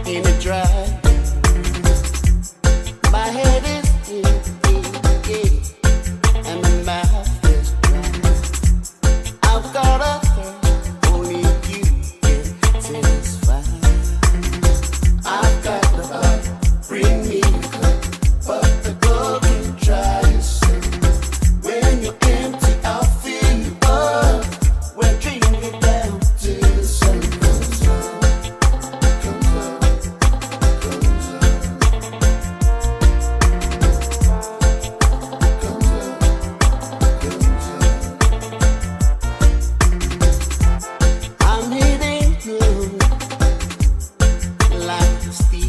in a dry. My head is in, and my mouth is dry. I've got a thirst, only you can satisfy. I've got the bug, bring me a cup, but the girl can try to say, when you're empty, I'll fill you up. We're drinking it down till the sun comes up, comes up, comes up, comes up, comes up. I'm hitting you like the steel.